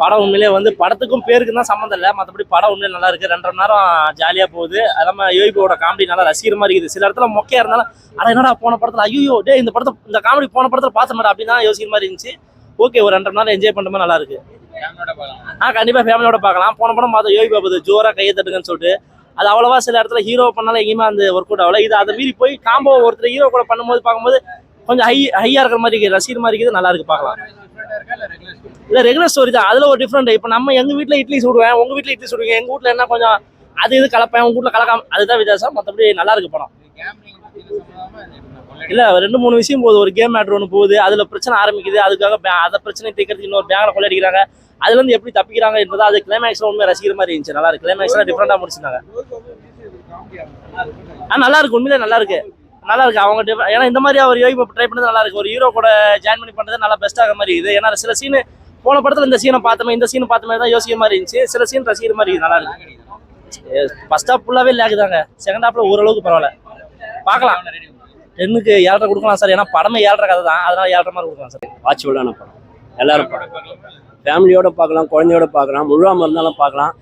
படம் உண்மையிலே வந்து படத்துக்கும் பேருக்கு தான் சம்மந்தம் இல்லை. மற்றபடி படம் உண்மையிலே நல்லா இருக்கு. 2.5 மணி நேரம் ஜாலியாக போகுது. அது இல்லாமல் யோகிபோட காமெடி நல்லா ரசிக்கிற மாதிரி இருக்குது. சில இடத்துல மொக்கையா இருந்தாலும் அட என்னடா போன படத்தில் ஐயோ டே இந்த காமெடி போன படத்தில் பார்த்த மாட்டா அப்படின்னு தான் யோசிக்கிற மாதிரி இருந்துச்சு. ஓகே, ஒரு 2.5 மணி நேரம் என்ஜாய் பண்ணுற மாதிரி நல்லா இருக்கு. கண்டிப்பாக ஃபேமிலியோட பார்க்கலாம். போன படம் பார்த்தா யோகி பாபு ஜோரா கையை தட்டுங்கன்னு சொல்லிட்டு அது அவ்வளவா சில இடத்துல ஹீரோ பண்ணாலும் எங்கேயுமே அந்த ஒர்க் அவுட் ஆகல. இது அதை மீறி போய் காம்போ ஒருத்தர் ஹீரோ கூட பண்ணும்போது பார்க்கும்போது கொஞ்சம் ஹையா இருக்கிற மாதிரி இருக்குது, ரசிக்கிற மாதிரி இருக்குது, நல்லா இருக்கு பார்க்கலாம். இல்லை ரெகுலர் ஸ்டோரி தான், அதில் ஒரு டிஃப்ரெண்ட். இப்போ நம்ம எங்கள் வீட்டில் இட்லி சுடுவேன், உங்கள் வீட்டில் இட்லி சுடுவீங்க, எங்கள் வீட்டில் என்ன கொஞ்சம் அது இது கலப்பேன், உங்கள் வீட்டில் கலக்காம, அதுதான் வித்தியாசம். மற்றபடி நல்லா இருக்கு படம். இல்லை 2-3 விஷயம் போகுது. ஒரு கேம் மேட்ரு ஒன்று போகுது, அதில் பிரச்சனை ஆரம்பிக்குது, அதுக்காக அதை பிரச்சனை தீர்க்கறதுக்கு இன்னொரு பேங்கில் கொள்ளையடிக்கிறாங்க, அதுல இருந்து எப்படி தப்பிக்கிறாங்க என்பது அது கிளைமேக்ஸ்ல உண்மை ரசிக்கிற மாதிரி இருந்துச்சு. நல்லா இருக்கு. கிளைமேக்ஸ்ல டிஃப்ரெண்டா முடிச்சிருந்தாங்க. நல்லா இருக்கு, உண்மையிலே நல்லா இருக்கு. அவங்க ஏன்னா இந்த மாதிரி அவர் யோகி ட்ரை பண்ணது நல்லா இருக்கு. ஒரு ஹீரோ கூட ஜாயின் பண்ணி பண்றது நல்லா பெஸ்ட்டாக மாதிரி இருக்குது. ஏன்னா சில சீன் போன படத்துல இந்த சீனை பார்த்தமே இந்த சீன் பார்த்த மாதிரி தான் யோசிக்கிற மாதிரி இருந்துச்சு. சில சீன் ரசிக்கிற மாதிரி நல்லா இருக்கு. ஃபர்ஸ்ட் ஹாஃப் ஃபுல்லாவே லேக்குதாங்க. செகண்ட் ஹாஃப்ல ஓரளவுக்கு பரவாயில்ல, பார்க்கலாம். 10க்கு 7.5 கொடுக்கலாம் சார். ஏன்னா படமே 7.5 கதை தான், அதனால 7.5 மாதிரி கொடுக்கலாம் சார். வாட்சபிளான படம், எல்லாரும் ஃபேமிலியோட பார்க்கலாம், குழந்தையோட பார்க்கலாம், முழுவாமல் இருந்தாலும் பார்க்கலாம்.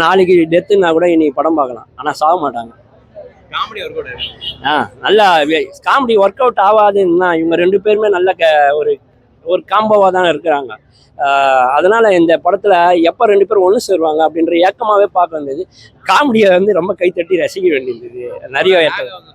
நாளைக்கு டெத்துன்னா கூட இன்னைக்கு படம் பார்க்கலாம், ஆனால் சாக மாட்டாங்க. நல்லா காமெடி ஒர்க் அவுட் ஆகாதுன்னா இவங்க 2 பேருமே நல்ல ஒரு காம்போவாக தானே இருக்கிறாங்க. அதனால இந்த படத்தில் எப்போ 2 பேரும் ஒன்று சேருவாங்க அப்படின்ற ஏக்கமாகவே பார்க்க வந்தது. காமெடியை வந்து ரொம்ப கைத்தட்டி ரசிக்க வேண்டியிருந்தது. நிறைய ஏக்கம்.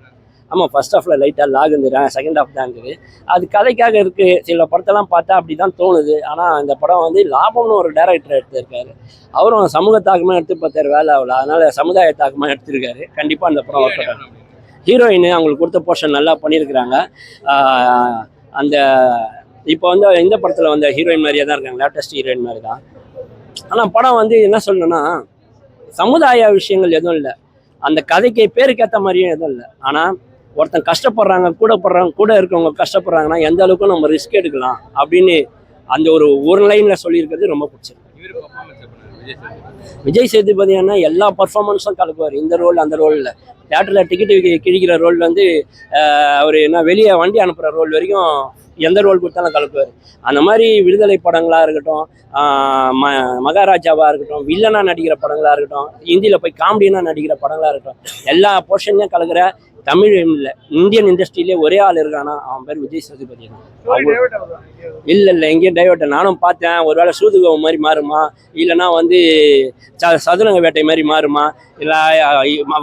ஆமாம், ஃபர்ஸ்ட் ஹாஃபில் லைட்டாக லாக் இருந்துது, செகண்ட் ஹாஃப் தான் இருக்குது. அது கதைக்காக இருக்குது. சில படத்தெல்லாம் பார்த்தா அப்படி தான் தோணுது. ஆனால் இந்த படம் வந்து லாபம்னு ஒரு டைரக்டர் எடுத்திருக்காரு. அவரும் சமூக தாக்கமாக எடுத்து பார்த்தாரு, வேலை ஆகல, அதனால் சமுதாய தாக்கமாக எடுத்திருக்காரு. கண்டிப்பாக அந்த படம் ஒர்க் அவுட் ஆகும். ஹீரோயின் அவங்களுக்கு கொடுத்த போர்ஷன் நல்லா பண்ணியிருக்கிறாங்க. அந்த இப்போ வந்து இந்த படத்தில் வந்து ஹீரோயின் மாதிரியே தான் இருக்காங்க, லேட்டஸ்ட் ஹீரோயின் மாதிரி தான். ஆனால் படம் வந்து என்ன சொல்லணும்னா சமுதாய விஷயங்கள் எதுவும் இல்லை, அந்த கதைக்கு பேருக்கேற்ற மாதிரியும் எதுவும் இல்லை. ஆனால் ஒருத்தன் கஷ்டப்படுறாங்க, கூட இருக்கவங்க கஷ்டப்படுறாங்கன்னா எந்த அளவுக்கு நம்ம ரிஸ்க் எடுக்கலாம் அப்படின்னு அந்த ஒரு லைன்ல சொல்லியிருக்கிறது ரொம்ப பிடிச்சிருக்கு. விஜய் சேதுபதி அண்ணா எல்லா பர்ஃபார்மன்ஸும் கலக்குவார். இந்த ரோல் அந்த ரோல் இல்லை. தியேட்டரில் டிக்கெட்டு கிழிக்கிற ரோல் வந்து அவர் என்ன வெளியே வண்டி அனுப்புகிற ரோல் வரைக்கும் எந்த ரோல் கொடுத்தாலும் கலக்குவார். அந்த மாதிரி விடுதலை படங்களாக இருக்கட்டும், மகாராஜாவாக இருக்கட்டும், வில்லனாக நடிக்கிற படங்களாக இருக்கட்டும், ஹிந்தியில் போய் காமெடியாக நடிக்கிற படங்களாக இருக்கட்டும், எல்லா போர்ஷன்லையும் கலக்கிற தமிழ் இல்லை இந்தியன் இண்டஸ்ட்ரியிலே ஒரே ஆள் இருக்கானா, அவன் பேர் விஜய் சேதுபதி தான். இல்லை எங்கேயும் டைவர்ட். நானும் பார்த்தேன், ஒருவேளை சூதுகோவ மாதிரி மாறுமா, இல்லைன்னா வந்து சதுரங்க வேட்டை மாதிரி மாறுமா, இல்லை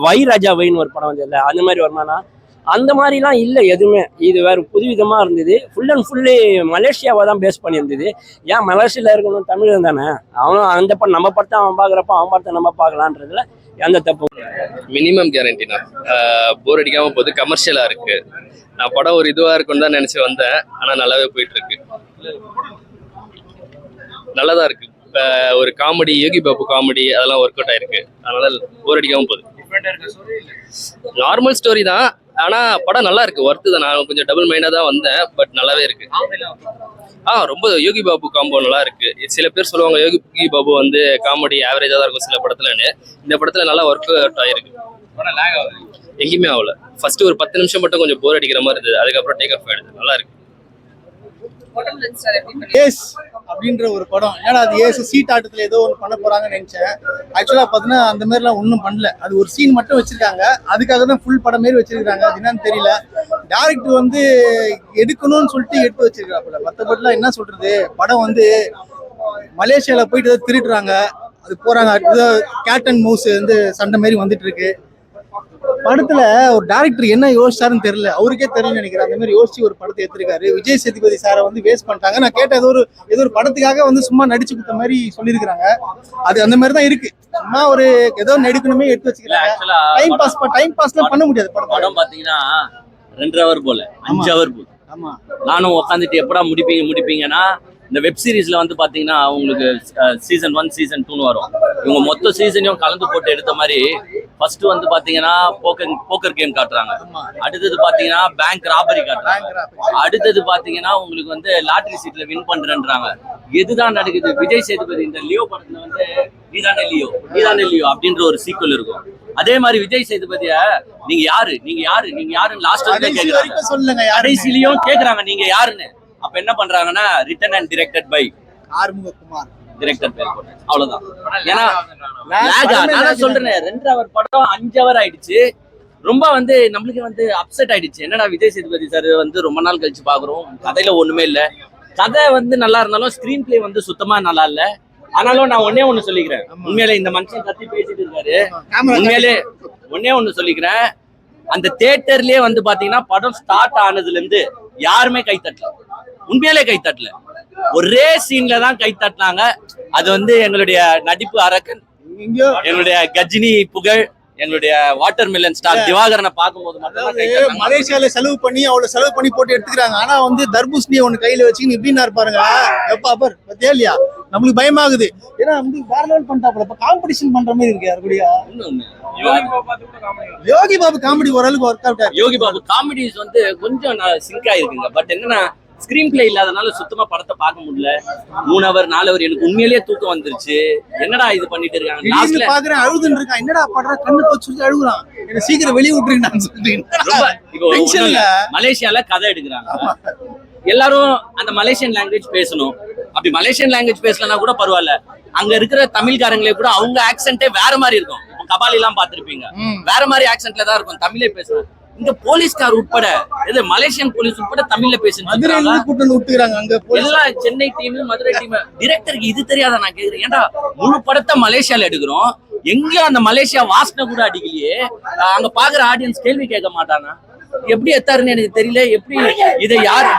வைராஜா வைன்னு ஒரு படம் வந்து இல்லை அந்த மாதிரி வருமானா, அந்த மாதிரிலாம் இல்லை எதுவுமே. இது வேறு புதுவிதமாக இருந்தது. ஃபுல் அண்ட் ஃபுல்லி மலேசியாவை தான் பேஸ் பண்ணியிருந்தது. ஏன் மலேசியாவில் இருக்கணும், தமிழன் தானே அவனும். அந்த படம் நம்ம படத்தை அவன் பார்க்குறப்ப அவன் படத்தை நம்ம பார்க்கலான்றதுல எந்த தப்பும். மினிமம் கேரண்டினா போர் அடிக்காமல் போகுது, கமர்ஷியலாக இருக்குது. நான் படம் ஒரு இதுவாக இருக்குன்னு தான் நினச்சி வந்தேன், ஆனால் நல்லாவே போயிட்டுருக்கு, நல்லா தான் இருக்குது. ஒரு காமெடி, யோகி பாபு காமெடி அதெல்லாம் ஒர்க் அவுட் ஆயிருக்கு, அதனால போர் அடிக்காமல் போகுது. நார்மல் ஸ்டோரி தான், ஆனால் படம் நல்லா இருக்கு, ஒர்த்து தான். நான் கொஞ்சம் டபுள் மைண்டாக தான் வந்தேன், பட் நல்லாவே இருக்கு. ரொம்ப யோகி பாபு காம்போ நல்லா இருக்கு. சில பேர் சொல்லுவாங்க யோகி பாபு வந்து காமெடி ஆவரேஜாக தான் இருக்கும் சில படத்துலன்னு. இந்த படத்துல நல்லா ஒர்க் அவுட் ஆயிருக்கு, எங்கேயுமே ஆகல. ஃபர்ஸ்ட் ஒரு 10 நிமிஷம் மட்டும் கொஞ்சம் போர் அடிக்கிற மாதிரி இருந்தது, அதுக்கப்புறம் டேக் ஆஃப் ஆயிடுது, நல்லா இருக்கு. ஏஸ் அப்படின்ற ஒரு படம், ஏன்னா அது ஏஸ் சீட் ஆட்டத்துல ஏதோ ஒன்று பண்ண போறாங்கன்னு நினைச்சேன். ஆக்சுவலா பாத்தீங்கன்னா அந்த மாதிரிலாம் ஒன்றும் பண்ணல. அது ஒரு சீன் மட்டும் வச்சிருக்காங்க, அதுக்காக தான் ஃபுல் படம் மாரி வச்சிருக்காங்க. அது என்னன்னு தெரியல. டேரக்டர் வந்து எடுக்கணும்னு சொல்லிட்டு எடுத்து வச்சிருக்காப்புல. மற்றபடிலாம் என்ன சொல்றது, படம் வந்து மலேசியால போயிட்டு ஏதோ திருடுறாங்க, அது போறாங்க, கேட் அண்ட் மவுஸ் வந்து சண்டை மாரி வந்துட்டு இருக்கு. படத்துல ஒரு டைரக்டர் என்ன யோசிச்சாருன்னு தெரியல, அவருக்கே தெரியல நினைக்கிறேன். அந்த மாதிரி யோசிச்சு ஒரு படத்தை எடுத்திருக்காரு. விஜய் சேதுபதி சாரை வந்து வேஸ்ட் பண்ணிட்டாங்க. நான் கேட்ட ஏதோ ஒரு படத்துக்காக வந்து சும்மா நடிச்சு கொடுத்த மாதிரி சொல்லியிருக்கிறாங்க. அது அந்த மாதிரி தான் இருக்கு. சும்மா ஒரு ஏதோ நடிக்கணுமே எடுத்து வச்சுக்கிறாங்க. டைம் பாஸ்லாம் பண்ண முடியாது. படம் பாத்தீங்கன்னா 2 ஹவர் போல 5 ஹவர் போல. ஆமா, நானும் உட்காந்துட்டு எப்படா முடிப்பீங்கன்னா இந்த வெப் சீரிஸ்ல வந்து பாத்தீங்கன்னா உங்களுக்கு சீசன் 1 சீசன் 2 வரும். இவங்க மொத்த சீசனையும் கலந்து போட்டு எடுத்த மாதிரி ஃபர்ஸ்ட் வந்து பாத்தீங்கன்னா போக்கர் கேம் காட்டுறாங்க, அடுத்தது பாத்தீங்கன்னா பேங்க் ராபரி காட்டுறாங்க, அடுத்தது பாத்தீங்கன்னா உங்களுக்கு வந்து லாட்டரி சீட்ல வின் பண்றேன்றாங்க. எதுதான் நடக்குது? விஜய் சேதுபதி இந்த லியோ படத்துல வந்து நீதானே லியோ அப்படின்ற ஒரு சீக்வல் இருக்கும். அதே மாதிரி விஜய் சேதுபதிய நீங்க யாரு லாஸ்ட் கேக்குறாங்க, கடைசிலயும் கேக்குறாங்க நீங்க யாருன்னு. அப்ப என்ன பண்றாங்கன்னா written and directed by director பேர் போட்டேன், அவ்வளவுதான். ஏன்னா நான் சொல்றேன் 2 hour படம் 5 hour ஆயிடுச்சு. ரொம்ப வந்து நம்மளுக்கு வந்து அப்செட் ஆயிடுச்சு. என்னடா விஜய் சேதுபதி சார் வந்து ரொம்ப நாள் கழிச்சு பாக்குறோம், கதையில ஒண்ணுமே இல்ல. கதை வந்து நல்லா இருந்தாலும் ஸ்கிரீன் பிளே வந்து சுத்தமா நல்லா இல்ல. ஆனாலும் நான் ஒண்ணு சொல்லிக்கிறேன், உண்மையிலே இந்த மனுஷன் கத்தி பேசிட்டு இருக்காரு, உண்மையிலே ஒண்ணு சொல்லிக்கிறேன், அந்த தியேட்டர்லயே வந்து பாத்தீங்கன்னா படம் ஸ்டார்ட் ஆனதுல இருந்து யாருமே கை தட்டல, உண்மையிலே கை தட்டல. ஒரே சீன்ல தான் கை தட்டினாங்க. அது வந்து எங்களுடைய நடிப்பு அரக்கன், எங்களுடைய கஜினி புகழ், எங்களுடைய வாட்டர் மில்லன் ஸ்டார் திவாகரனை பார்க்கும்போது மட்டும். மலேசியால செலவு பண்ணி அவ்வளவு செலவு பண்ணி போட்டு எடுத்துக்கிறாங்க. ஆனா வந்து தர்பூசணியை ஒண்ணு கையில வச்சுக்கின்னு இப்படின்னா இருப்பாருங்க. எப்பா பார் பத்தியா இல்லையா, நம்மளுக்கு பயமாகுது. ஏன்னா வந்து வேற லெவல் பண்ணிட்டாப்ல. இப்ப காம்படிஷன் பண்ற மாதிரி இருக்கு யாரு கூடயா. யோகி பாபு காமெடி ஓரளவுக்கு ஒர்க் அவுட் ஆயிருக்கு. யோகி பாபு காமெடிஸ் வந்து கொஞ்சம் சிங்க் ஆயிருக்குங்க. பட் என்னன்னா ஸ்கிரீன் பிளே இல்லாதனால சுத்தமா படத்தை பார்க்க முடியல. 3 hour 4 hour எனக்கு உண்மையிலேயே தூக்கம் வந்துருச்சு. என்னடா இது பண்ணிட்டு இருக்காங்க. லாஸ்ட்ல பாக்குறேன் அழுதுன்னு இருக்கான். என்னடா பண்ற, கண்ணு போச்சு அழுகுறான். என்ன சீக்கிரம் வெளிய விட்டுறீங்கன்னு சொல்றீங்க. இப்போ மலேசியால கதை எடுக்கிறாங்க, எல்லாரும் அந்த மலேசியன் லாங்குவேஜ் பேசணும். அப்படி மலேசியன் லாங்குவேஜ் பேசலன்னா கூட பரவாயில்ல, அங்க இருக்கிற தமிழ்காரங்களே கூட அவங்க ஆக்சென்ட்டே வேற மாதிரி இருக்கும். கபாலி எல்லாம் பாத்திருப்பீங்க, வேற மாதிரி ஆக்சென்ட்ல தான் இருக்கும், தமிழே பேசுறாங்க. இங்க போலீஸ்கார் உட்பட, இது மலேசியன் போலீஸ் உட்பட தமிழ்ல பேசுறாங்க. எல்லாம் சென்னை டீம், மதுரை டீம். டிரெக்டருக்கு இது தெரியாத நான் கேக்குறேன், ஏன்டா முழு படத்தை மலேசியால எடுக்கிறோம், எங்கேயும் அந்த மலேசியா வாசனை கூட அடிக்கலையே, அங்க பாக்குற ஆடியன்ஸ் கேள்வி கேட்க மாட்டானா? எப்படி எத்தாருன்னு எனக்கு தெரியல. எப்படி இதை யாரு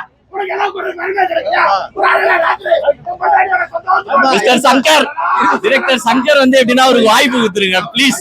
மிஸ்டர் சங்கர், டிரெக்டர் சங்கர் வந்து எப்படின்னா ஒரு வாய்ப்பு கொடுத்துருங்க ப்ளீஸ்.